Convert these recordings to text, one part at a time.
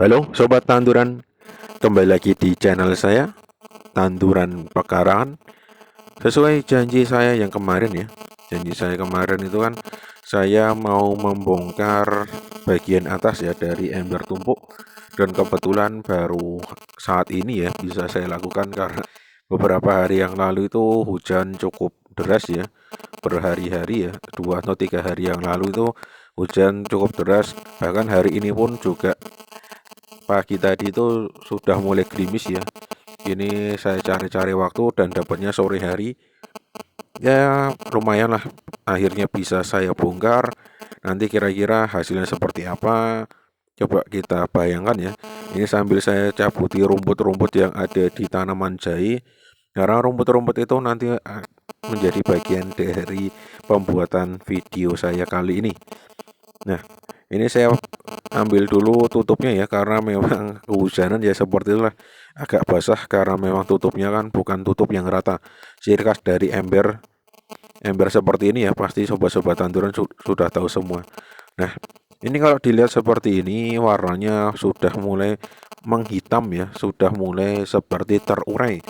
Halo Sobat Tanduran, kembali lagi di channel saya, Tanduran Pekarangan. Sesuai janji saya yang kemarin ya, janji saya kemarin itu kan saya mau membongkar bagian atas ya dari ember tumpuk. Dan kebetulan baru saat ini ya bisa saya lakukan karena beberapa hari yang lalu itu hujan cukup deras ya, berhari-hari ya, 2 atau 3 hari yang lalu itu hujan cukup deras. Bahkan hari ini pun juga pagi tadi itu sudah mulai gerimis ya. Ini saya cari-cari waktu dan dapatnya sore hari. Ya lumayan lah, akhirnya bisa saya bongkar. Nanti kira-kira hasilnya seperti apa? Coba kita bayangkan ya. Ini sambil saya cabuti rumput-rumput yang ada di tanaman jahe. Karena rumput-rumput itu nanti menjadi bagian dari pembuatan video saya kali ini. Nah, ini saya ambil dulu tutupnya ya karena memang kehujanan ya seperti itulah, agak basah karena memang tutupnya kan bukan tutup yang rata. Ciri khas dari ember ember seperti ini ya pasti sobat-sobat tanduran sudah tahu semua. Nah, ini kalau dilihat seperti ini warnanya sudah mulai menghitam ya, sudah mulai seperti terurai.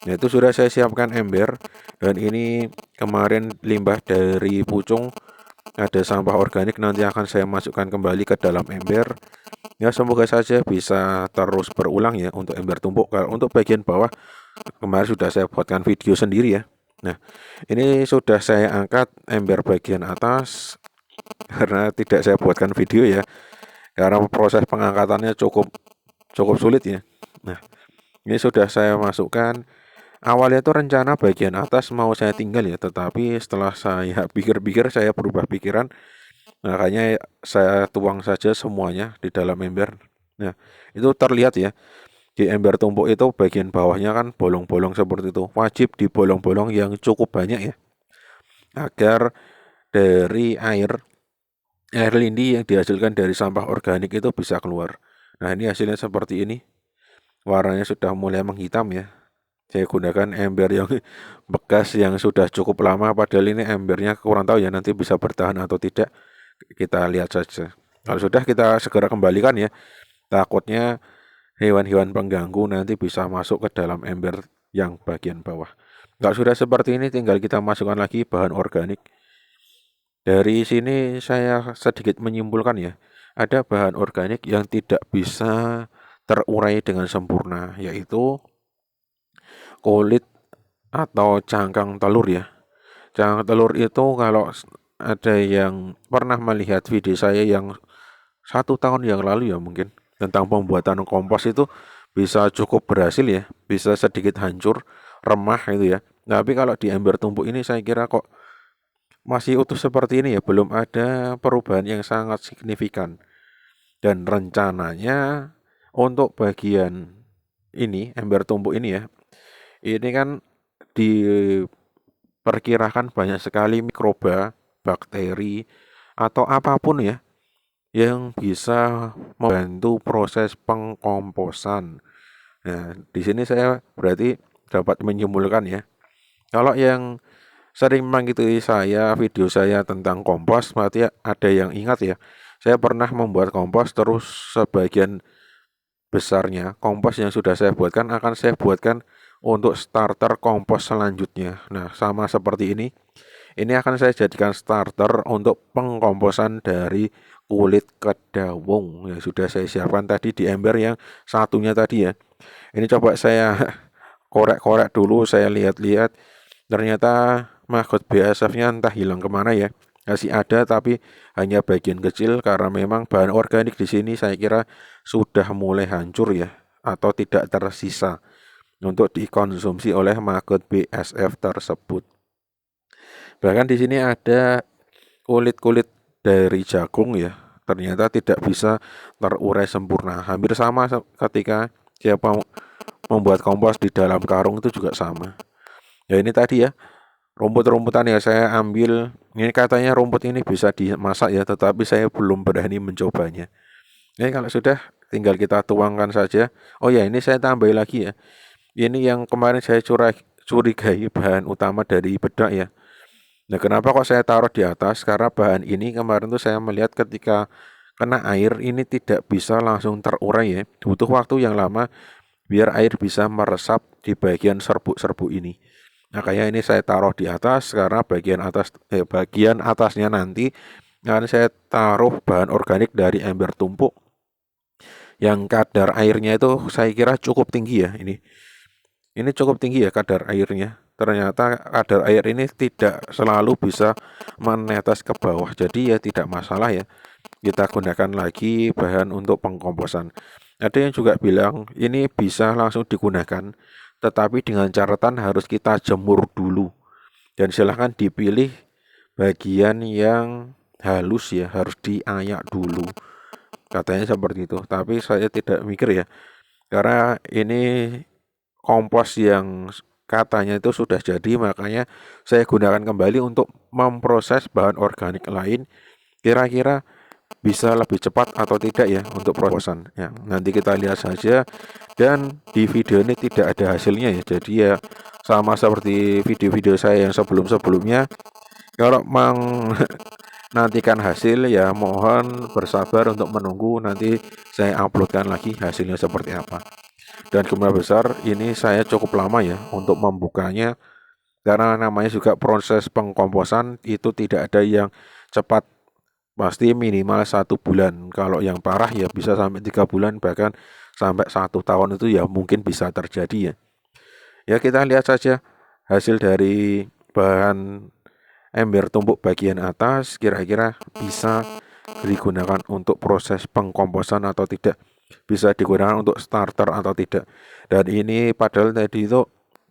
Nah, itu sudah saya siapkan ember dan ini kemarin limbah dari pucung, ada sampah organik nanti akan saya masukkan kembali ke dalam ember. Ya semoga saja bisa terus berulang ya untuk ember tumpuk. Kalau untuk bagian bawah kemarin sudah saya buatkan video sendiri ya. Nah, ini sudah saya angkat ember bagian atas karena tidak saya buatkan video ya. Karena proses pengangkatannya cukup cukup sulit ya. Nah, ini sudah saya masukkan. Awalnya itu rencana bagian atas mau saya tinggal ya, tetapi setelah saya pikir-pikir saya berubah pikiran. Makanya saya tuang saja semuanya di dalam ember. Nah, itu terlihat ya, di ember tumpuk itu bagian bawahnya kan bolong-bolong seperti itu. Wajib di bolong-bolong yang cukup banyak ya, agar dari air lindi yang dihasilkan dari sampah organik itu bisa keluar. Nah, ini hasilnya seperti ini. Warnanya sudah mulai menghitam ya. Saya gunakan ember yang bekas yang sudah cukup lama, padahal ini embernya kurang tahu ya nanti bisa bertahan atau tidak. Kita lihat saja. Kalau sudah kita segera kembalikan ya. Takutnya hewan-hewan pengganggu nanti bisa masuk ke dalam ember yang bagian bawah. Kalau sudah seperti ini tinggal kita masukkan lagi bahan organik. Dari sini saya sedikit menyimpulkan ya, ada bahan organik yang tidak bisa terurai dengan sempurna, yaitu kulit atau cangkang telur ya. Cangkang telur itu kalau ada yang pernah melihat video saya yang 1 tahun yang lalu ya mungkin tentang pembuatan kompos itu bisa cukup berhasil ya, bisa sedikit hancur, remah itu ya. Tapi kalau di ember tumpuk ini saya kira kok masih utuh seperti ini ya, belum ada perubahan yang sangat signifikan. Dan rencananya untuk bagian ini, ember tumpuk ini ya, ini kan diperkirakan banyak sekali mikroba, bakteri, atau apapun ya yang bisa membantu proses pengkomposan. Nah, di sini saya berarti dapat menyimpulkan ya. Kalau yang sering mengikuti saya, video saya tentang kompos, berarti ada yang ingat ya. Saya pernah membuat kompos terus sebagian besarnya kompos yang sudah saya buatkan akan saya buatkan untuk starter kompos selanjutnya. Nah, sama seperti ini. Ini akan saya jadikan starter untuk pengkomposan dari kulit kedawung yang sudah saya siapkan tadi di ember yang satunya tadi ya. Ini coba saya korek-korek dulu, saya lihat-lihat. Ternyata maggot BASF-nya entah hilang kemana ya. Masih ada tapi hanya bagian kecil karena memang bahan organik di sini saya kira sudah mulai hancur ya atau tidak tersisa untuk dikonsumsi oleh maggot BASF tersebut. Bahkan di sini ada kulit-kulit dari jagung ya. Ternyata tidak bisa terurai sempurna. Hampir sama ketika siapa membuat kompos di dalam karung itu juga sama. Ya ini tadi ya, rumput-rumputan yang saya ambil. Ini katanya rumput ini bisa dimasak ya, tetapi saya belum berani mencobanya. Ini kalau sudah tinggal kita tuangkan saja. Oh ya, ini saya tambah lagi ya. Ini yang kemarin saya curigai bahan utama dari bedak ya. Nah, kenapa kok saya taruh di atas? Karena bahan ini kemarin tuh saya melihat ketika kena air ini tidak bisa langsung terurai ya, butuh waktu yang lama biar air bisa meresap di bagian serbuk-serbuk ini. Nah, kayak ini saya taruh di atas karena bagian atasnya nanti akan saya taruh bahan organik dari ember tumpuk yang kadar airnya itu saya kira cukup tinggi ya ini. Ini cukup tinggi ya kadar airnya. Ternyata kadar air ini tidak selalu bisa menetes ke bawah. Jadi ya tidak masalah ya. Kita gunakan lagi bahan untuk pengkomposan. Ada yang juga bilang ini bisa langsung digunakan, tetapi dengan catatan harus kita jemur dulu. Dan silahkan dipilih bagian yang halus ya, harus diayak dulu. Katanya seperti itu. Tapi saya tidak mikir ya, karena ini kompos yang katanya itu sudah jadi, makanya saya gunakan kembali untuk memproses bahan organik lain. Kira-kira bisa lebih cepat atau tidak ya untuk prosesan ya, nanti kita lihat saja. Dan di video ini tidak ada hasilnya ya, jadi ya sama seperti video-video saya yang sebelum-sebelumnya. Kalau nantikan hasil ya mohon bersabar untuk menunggu, nanti saya uploadkan lagi hasilnya seperti apa. Dan kemungkinan besar ini saya cukup lama ya untuk membukanya, karena namanya juga proses pengkomposan itu tidak ada yang cepat, pasti minimal 1 bulan. Kalau yang parah ya bisa sampai 3 bulan, bahkan sampai 1 tahun itu ya mungkin bisa terjadi ya. Ya kita lihat saja hasil dari bahan ember tumpuk bagian atas, kira-kira bisa digunakan untuk proses pengkomposan atau tidak, bisa digunakan untuk starter atau tidak. Dan ini padahal tadi itu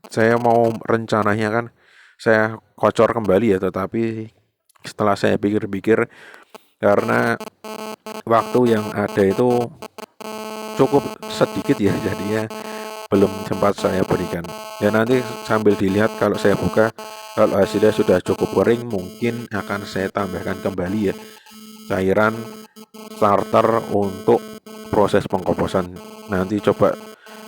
saya mau rencananya kan saya kocor kembali ya, tetapi setelah saya pikir-pikir, karena waktu yang ada itu cukup sedikit ya, jadinya belum sempat saya berikan. Ya nanti sambil dilihat, kalau saya buka, kalau hasilnya sudah cukup kering, mungkin akan saya tambahkan kembali ya cairan starter untuk proses pengkomposan. Nanti coba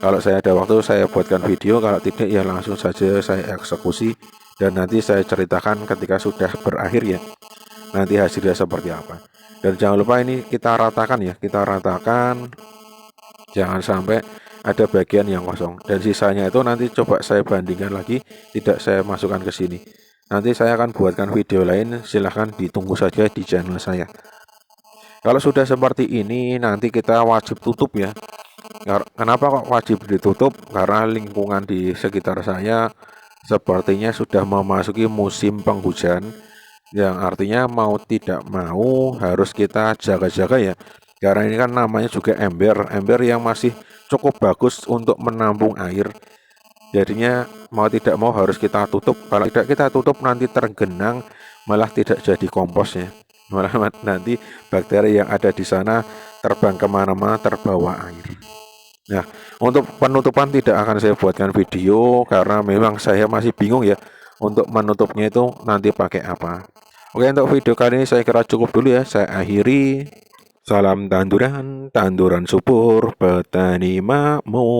kalau saya ada waktu saya buatkan video, kalau tidak ya langsung saja saya eksekusi dan nanti saya ceritakan ketika sudah berakhir ya, nanti hasilnya seperti apa. Dan jangan lupa ini kita ratakan ya, kita ratakan, jangan sampai ada bagian yang kosong. Dan sisanya itu nanti coba saya bandingkan lagi, tidak saya masukkan ke sini. Nanti saya akan buatkan video lain, silahkan ditunggu saja di channel saya. Kalau sudah seperti ini nanti kita wajib tutup ya. Kenapa kok wajib ditutup? Karena lingkungan di sekitar saya sepertinya sudah memasuki musim penghujan, yang artinya mau tidak mau harus kita jaga-jaga ya. Karena ini kan namanya juga ember yang masih cukup bagus untuk menampung air. Jadinya mau tidak mau harus kita tutup. Kalau tidak kita tutup nanti tergenang, malah tidak jadi kompos ya. Malah nanti bakteri yang ada di sana terbang kemana-mana terbawa air. Nah, untuk penutupan tidak akan saya buatkan video karena memang saya masih bingung ya untuk menutupnya itu nanti pakai apa. Oke, untuk video kali ini saya kira cukup dulu ya. Saya akhiri. Salam tanduran, tanduran subur, petani makmur.